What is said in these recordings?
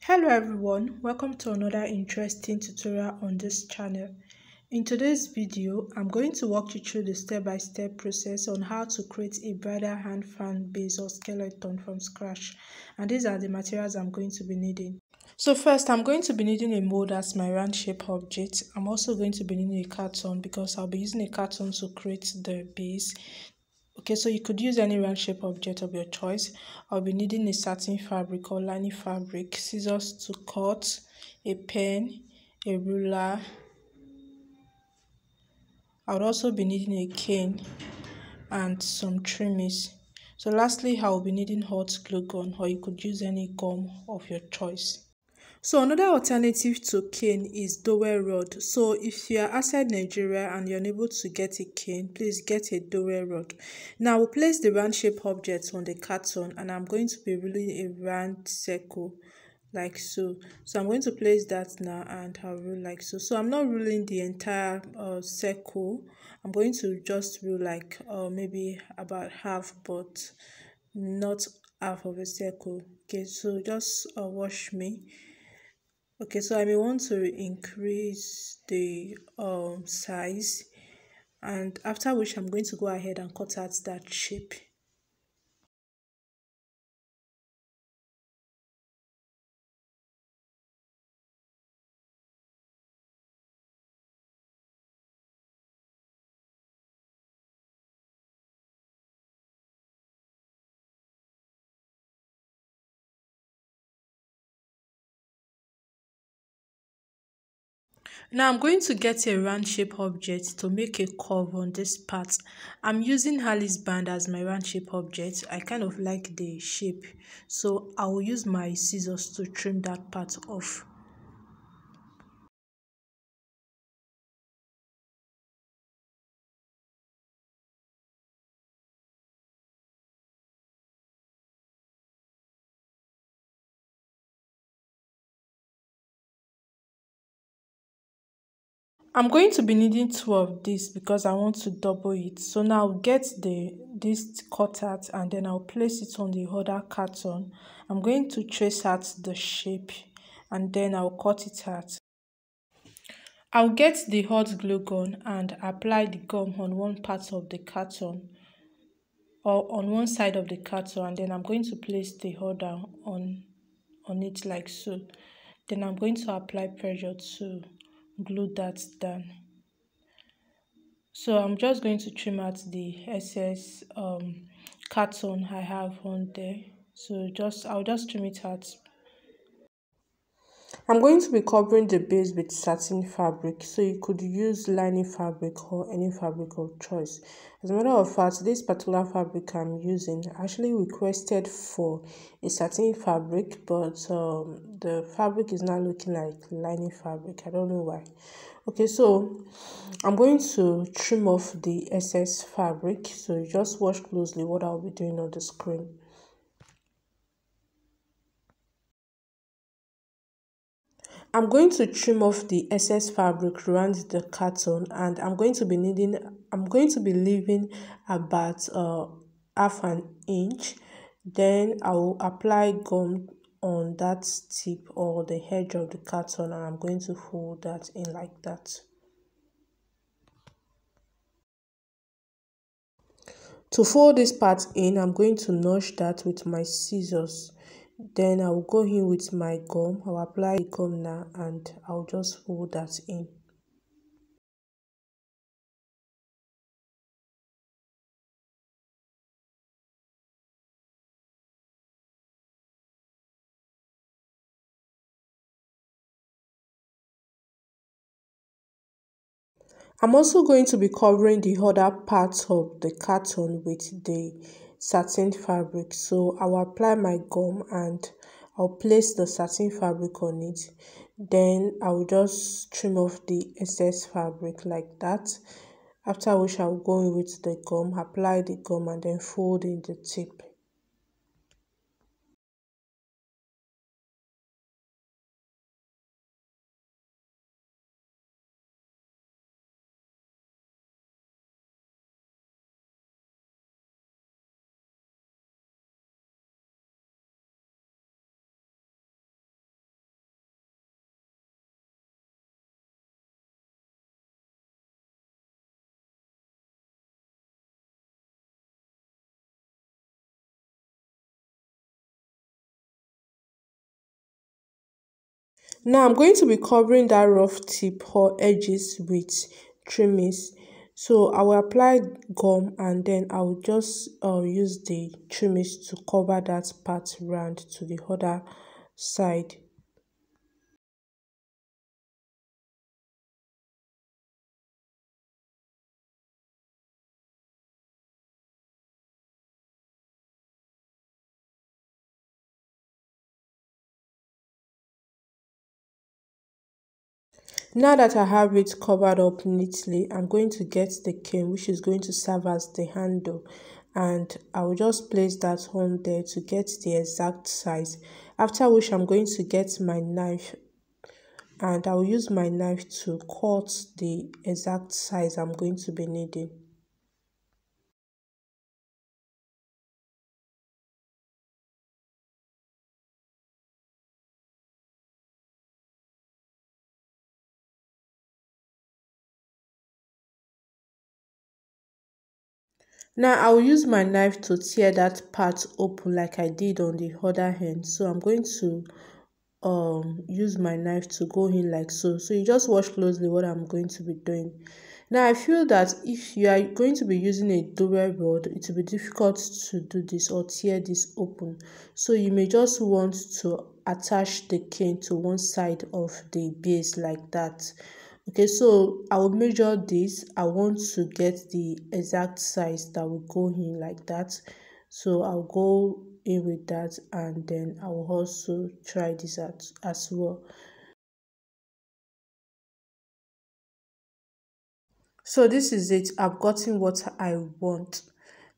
Hello everyone, welcome to another interesting tutorial on this channel. In today's video, I'm going to walk you through the step-by-step process on how to create a bridal hand fan base or skeleton from scratch, and these are the materials I'm going to be needing. So first, I'm going to be needing a mold as my round shape object. I'm also going to be needing a carton because I'll be using a carton to create the base. Okay, so you could use any round shape object of your choice. I'll be needing a satin fabric or lining fabric, scissors to cut, a pen, a ruler. I would also be needing a cane and some trimmings. So lastly, I will be needing hot glue gun, or you could use any gum of your choice. So another alternative to cane is dowel rod. So if you are outside Nigeria and you're unable to get a cane, please get a dowel rod. Now we'll place the round shape object on the carton, and I'm going to be ruling a round circle like so. So I'm going to place that now and I'll rule like so. So I'm not ruling the entire circle. I'm going to just rule like maybe about half, but not half of a circle. Okay, so just watch me. Okay, so I may want to increase the size, and after which I'm going to go ahead and cut out that shape. Now I'm going to get a round shape object to make a curve on this part. I'm using HEADBAND as my round shape object. I kind of like the shape, so I will use my scissors to trim that part off. I'm going to be needing two of this because I want to double it. So now I'll get this cut out and then I'll place it on the other carton. I'm going to trace out the shape and then I'll cut it out. I'll get the hot glue gun and apply the gum on one part of the carton or on one side of the carton, and then I'm going to place the other on it like so. Then I'm going to apply pressure to glue that down. So I'm just going to trim out the excess carton I have on there. So I'll just trim it out. I'm going to be covering the base with satin fabric, so you could use lining fabric or any fabric of choice. As a matter of fact, this particular fabric I'm using actually requested for a satin fabric, but the fabric is not looking like lining fabric. I don't know why. Okay, so I'm going to trim off the excess fabric, so you just watch closely what I'll be doing on the screen. I'm going to trim off the excess fabric around the carton, and I'm going to be leaving about half an inch. Then I will apply gum on that tip or the edge of the carton, and I'm going to fold that in like that. To fold this part in, I'm going to notch that with my scissors. Then I will go in with my gum. I'll apply the gum now and I'll just fold that in. I'm also going to be covering the other parts of the carton with the satin fabric. So I'll apply my gum and I'll place the satin fabric on it. Then I will just trim off the excess fabric like that. After which I'll go in with the gum, apply the gum and then fold in the tip. Now I'm going to be covering that rough tip or edges with trimmings. So I will apply gum and then I will just use the trimmings to cover that part round to the other side. Now that I have it covered up neatly, I'm going to get the cane which is going to serve as the handle, and I will just place that on there to get the exact size. After which I'm going to get my knife and I will use my knife to cut the exact size I'm going to be needing. Now I will use my knife to tear that part open like I did on the other hand. So I'm going to use my knife to go in like so. So you just watch closely what I'm going to be doing. Now I feel that if you are going to be using a dowel rod, it will be difficult to do this or tear this open. So you may just want to attach the cane to one side of the base like that. Okay, so I will measure this. I want to get the exact size that will go in like that. So I'll go in with that and then I will also try this out as well. So this is it. I've gotten what I want.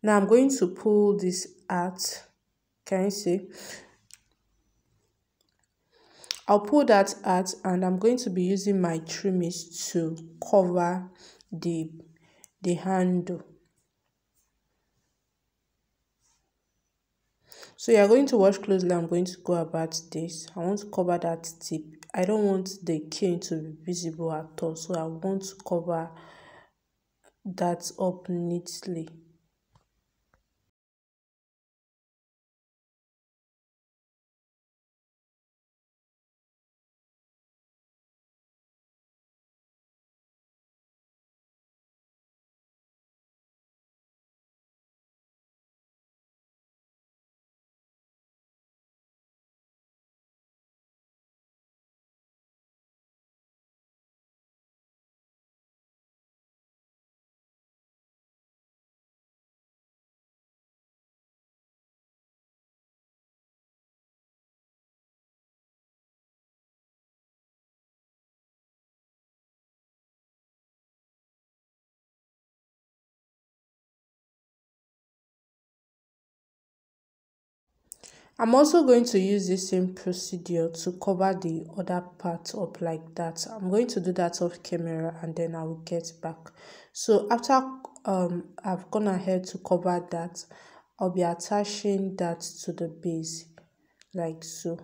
Now I'm going to pull this out. Can you see? I'll pull that out and I'm going to be using my trimmings to cover the handle. So you're going to watch closely. I'm going to go about this. I want to cover that tip. I don't want the cane to be visible at all. So I want to cover that up neatly. I'm also going to use the same procedure to cover the other part up like that. I'm going to do that off camera and then I will get back. So after I've gone ahead to cover that, I'll be attaching that to the base like so.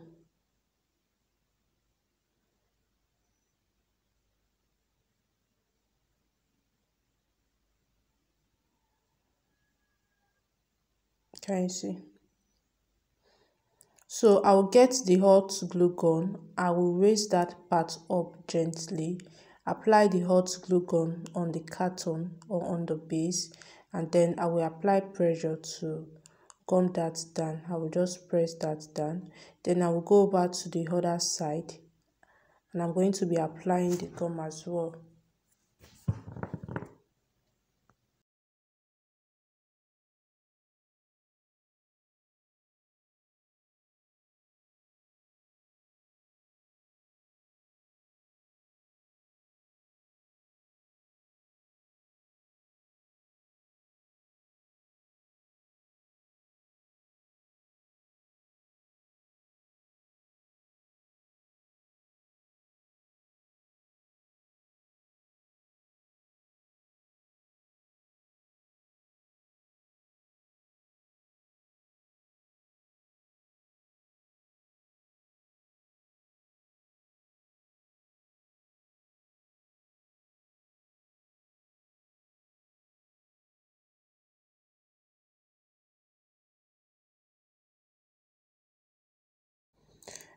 Can you see? So I will get the hot glue gun. I will raise that part up gently, apply the hot glue gun on the carton or on the base, and then I will apply pressure to gum that down. I will just press that down. Then I will go over to the other side and I'm going to be applying the gum as well.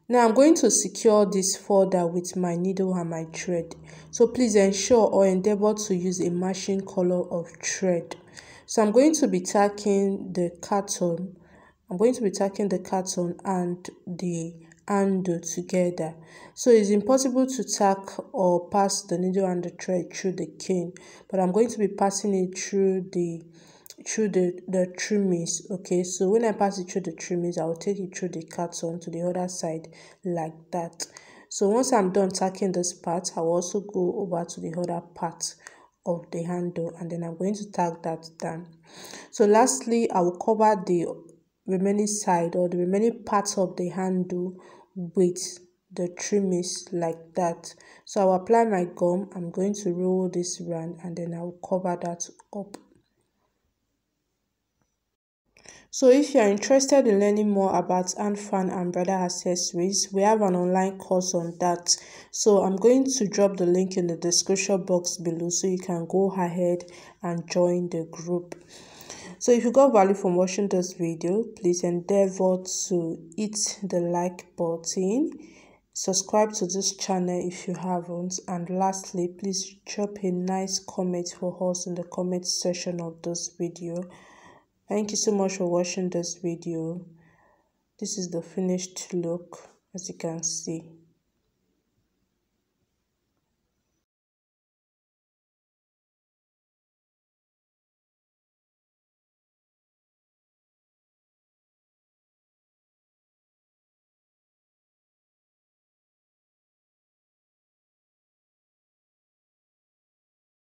Now I'm going to secure this further with my needle and my thread. So please ensure or endeavor to use a matching color of thread. So I'm going to be tacking the carton. I'm going to be tacking the carton and the handle together. So it's impossible to tack or pass the needle and the thread through the cane, but I'm going to be passing it through the trimmings. Okay, so when I pass it through the trimmings, I will take it through the carton to the other side like that. So once I'm done tacking this part, I will also go over to the other part of the handle, and then I'm going to tack that down. So lastly, I will cover the remaining side or the remaining parts of the handle with the trimmings like that. So I'll apply my gum. I'm going to roll this round, and then I'll cover that up. So if you are interested in learning more about handfan and bridal accessories, we have an online course on that. So I'm going to drop the link in the description box below so you can go ahead and join the group. So if you got value from watching this video, please endeavor to hit the like button, subscribe to this channel if you haven't, and lastly, please drop a nice comment for us in the comment section of this video. Thank you so much for watching this video. This is the finished look, as you can see.